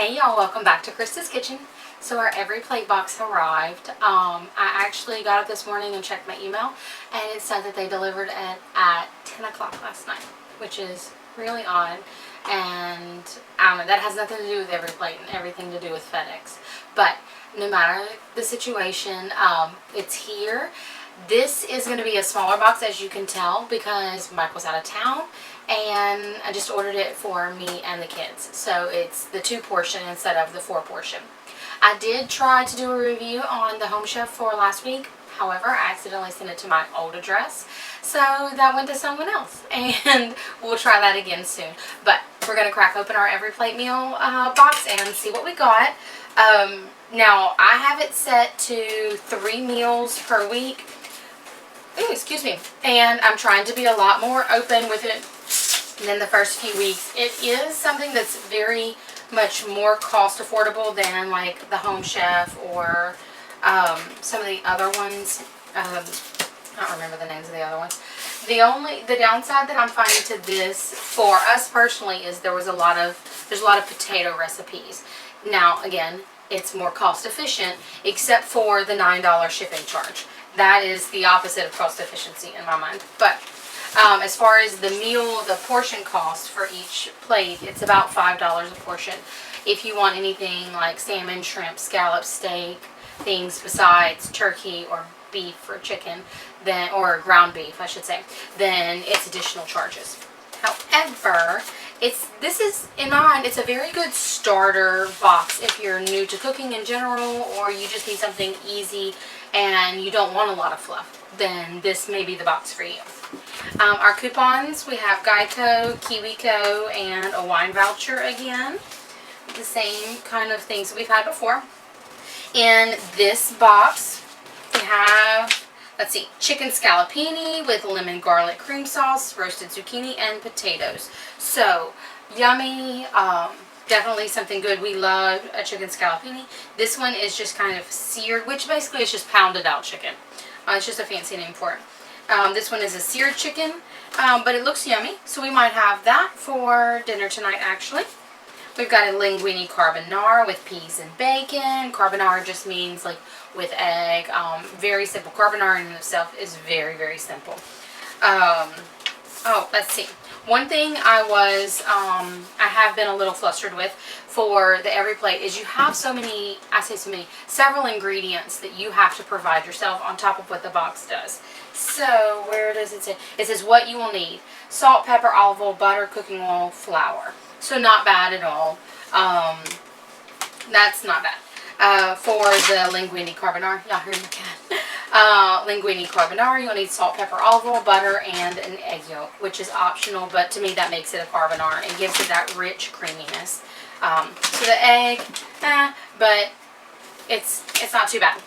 Hey y'all, welcome back to Krista's Kitchen. So our Every Plate box arrived. I actually got it this morning and checked my email, and it said that they delivered it at 10 o'clock last night, which is really odd. And I don't know, that has nothing to do with Every Plate and everything to do with FedEx. But no matter the situation, it's here. This is going to be a smaller box, as you can tell, because Mike was out of town, and I just ordered it for me and the kids. So it's the 2 portion instead of the 4 portion. I did try to do a review on the Home Chef for last week. However, I accidentally sent it to my old address, so that went to someone else, and we'll try that again soon. But we're going to crack open our Every Plate meal box and see what we got. Now, I have it set to 3 meals per week. Ooh, excuse me. And I'm trying to be a lot more open with it than the first few weeks. It is something that's very much more cost affordable than like the Home Chef or some of the other ones. I don't remember the names of the other ones. The downside that I'm finding to this for us personally is there's a lot of potato recipes. Now again, it's more cost efficient except for the $9 shipping charge. That is the opposite of cost efficiency in my mind. But as far as the portion cost for each plate, it's about $5 a portion. If you want anything like salmon, shrimp, scallop, steak, things besides turkey or beef or chicken, or ground beef, I should say, then it's additional charges. However, this is, in my mind, it's a very good starter box if you're new to cooking in general, or you just need something easy and you don't want a lot of fluff, then this may be the box for you. Our coupons, we have Geico, KiwiCo, and a wine voucher again. The same kind of things that we've had before. In this box, we have, let's see, chicken scallopini with lemon garlic cream sauce, roasted zucchini, and potatoes. So, yummy, definitely something good. We love a chicken scallopini. This one is just kind of seared, which basically is just pounded out chicken. It's just a fancy name for it. This one is a seared chicken, but it looks yummy, so we might have that for dinner tonight actually. We've got a Linguini Carbonara with peas and bacon. Carbonara just means like with egg. Very simple. Carbonara in itself is very, very simple. Oh, let's see. One thing I have been a little flustered with for the Every Plate is you have several ingredients that you have to provide yourself on top of what the box does. So, where does it say? It says what you will need. Salt, pepper, olive oil, butter, cooking oil, flour. So not bad at all. That's not bad. For the Linguini Carbonara, y'all heard my cat. Linguini Carbonara, you'll need salt, pepper, olive oil, butter, and an egg yolk, which is optional, but to me that makes it a carbonara and gives it that rich creaminess. So the egg, but it's not too bad.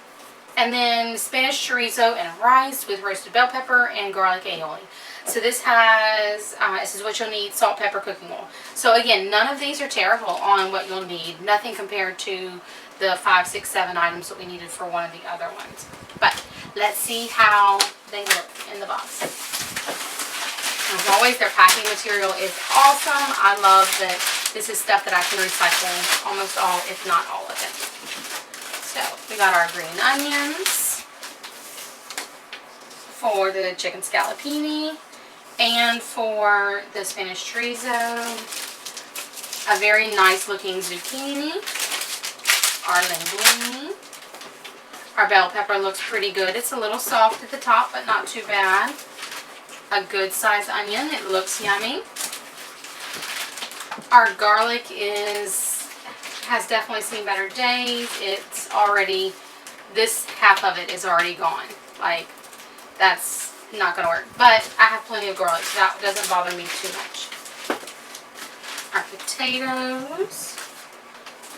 And then Spanish chorizo and rice with roasted bell pepper and garlic aioli. So this has, this is what you'll need, salt, pepper, cooking oil. So again, none of these are terrible on what you'll need. Nothing compared to the 5, 6, 7 items that we needed for one of the other ones. But let's see how they look in the box. As always, their packing material is awesome. I love that this is stuff that I can recycle almost all, if not all of it. So we got our green onions for the chicken scallopini. And for the Spanish chorizo, a very nice looking zucchini, our linguine. Our bell pepper looks pretty good. It's a little soft at the top, but not too bad. A good sized onion, it looks yummy. Our garlic has definitely seen better days. It's already, this half of it is already gone. Like, that's not going to work, but I have plenty of garlic, so that doesn't bother me too much. Our potatoes.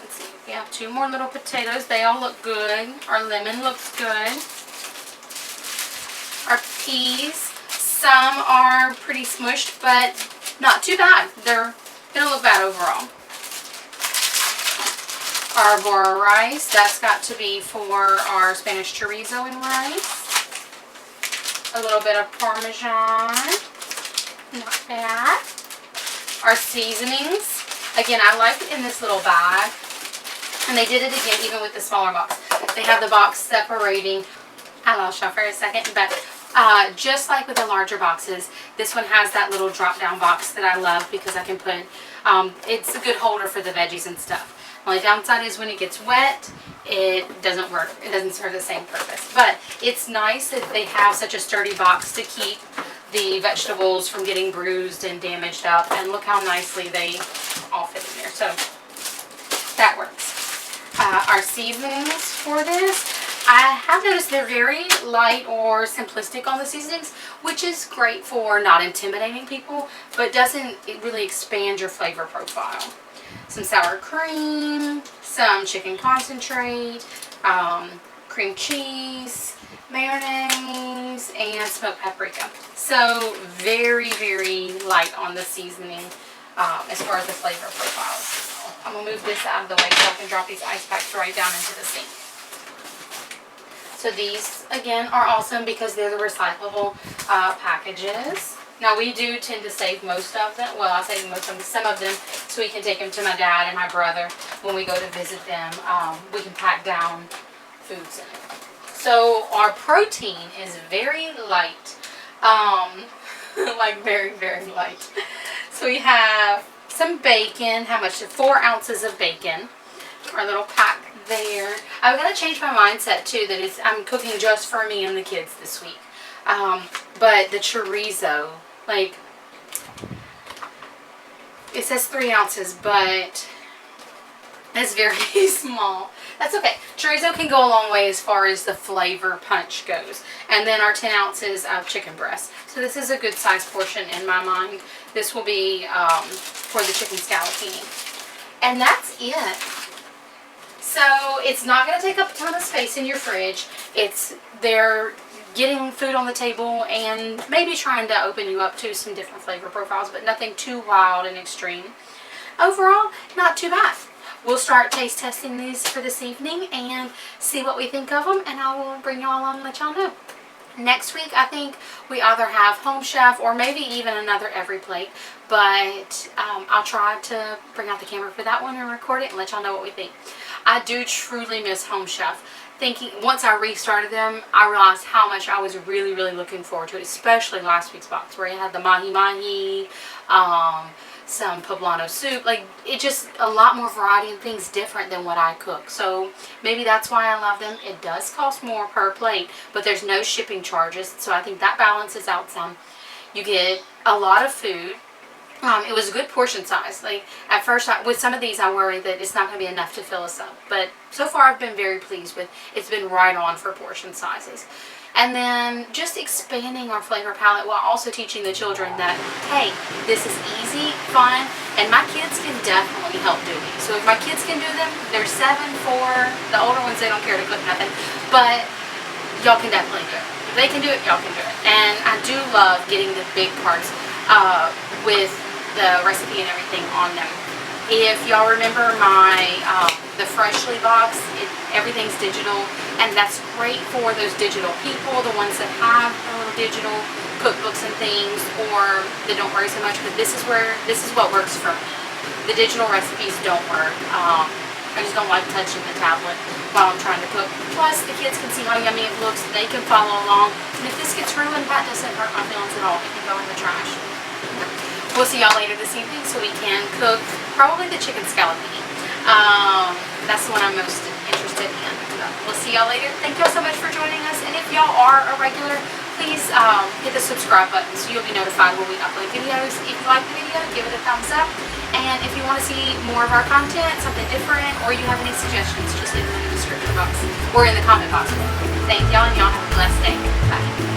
Let's see, we have 2 more little potatoes. They all look good. Our lemon looks good. Our peas. Some are pretty smushed, but not too bad. They don't look bad overall. Our Bora rice. That's got to be for our Spanish chorizo and rice. A little bit of Parmesan, not bad. Our seasonings, again, I like it in this little bag And they did it again even with the smaller box. They have the box separating. I lost y'all for a second, but just like with the larger boxes, this one has that little drop down box that I love because I can put, it's a good holder for the veggies and stuff. Only downside is when it gets wet, it doesn't work. It doesn't serve the same purpose. But it's nice that they have such a sturdy box to keep the vegetables from getting bruised and damaged up. And look how nicely they all fit in there. So that works. Our seasonings for this, I have noticed they're very light or simplistic on the seasonings, which is great for not intimidating people, but doesn't really expand your flavor profile. Some sour cream, some chicken concentrate, cream cheese, mayonnaise, and smoked paprika. So very, very light on the seasoning as far as the flavor profile. I'm going to move this out of the way so I can drop these ice packs right down into the sink. So these, again, are awesome because they're the recyclable packages. Now, we do tend to save most of them. Well, I save most of them, some of them, so we can take them to my dad and my brother when we go to visit them. We can pack down foods in it. So our protein is very light. Like very, very light. So we have some bacon. How much? 4 ounces of bacon. Our little pack there. I've got to change my mindset too that I'm cooking just for me and the kids this week. But the chorizo, like, it says 3 ounces, but it's very small. That's okay. Chorizo can go a long way as far as the flavor punch goes. And then our 10 ounces of chicken breast. So this is a good size portion in my mind. This will be for the chicken scallopini. And that's it. So it's not going to take up a ton of space in your fridge. They're getting food on the table and maybe trying to open you up to some different flavor profiles, but nothing too wild and extreme. Overall, not too bad. We'll start taste testing these for this evening and see what we think of them, and I will bring y'all along and let y'all know. Next week, I think we either have Home Chef or maybe even another Every Plate, but I'll try to bring out the camera for that one and record it and let y'all know what we think. I do truly miss Home Chef. Once I restarted them, I realized how much I was really, really looking forward to it, especially last week's box where it had the mahi-mahi, some poblano soup, like it just a lot more variety and things different than what I cook. So maybe that's why I love them. It does cost more per plate, but there's no shipping charges, so I think that balances out some. You get a lot of food. It was a good portion size. Like at first, with some of these, I worry that it's not going to be enough to fill us up. But so far, I've been very pleased with. It's been right on for portion sizes. And then just expanding our flavor palette while also teaching the children that, hey, this is easy, fun, and my kids can definitely help do these. So if my kids can do them, they're 7, 4. The older ones, they don't care to cook nothing. But y'all can definitely do it. If they can do it, y'all can do it. And I do love getting the big parts with the recipe and everything on them. If y'all remember my the Freshly box, everything's digital, and that's great for those digital people, the ones that have little digital cookbooks and things, or that don't worry so much. But this is what works for me. The digital recipes don't work. I just don't like touching the tablet while I'm trying to cook. Plus, the kids can see how yummy it looks. They can follow along. And if this gets ruined, that doesn't hurt my feelings at all. It can go in the trash. We'll see y'all later this evening so we can cook probably the chicken scallopini. That's the one I'm most interested in. We'll see y'all later. Thank y'all so much for joining us. And if y'all are a regular, please hit the subscribe button so you'll be notified when we upload videos. If you like the video, give it a thumbs up. And if you want to see more of our content, something different, or you have any suggestions, just leave them in the description box or in the comment box. Thank y'all, and y'all have a blessed day. Bye.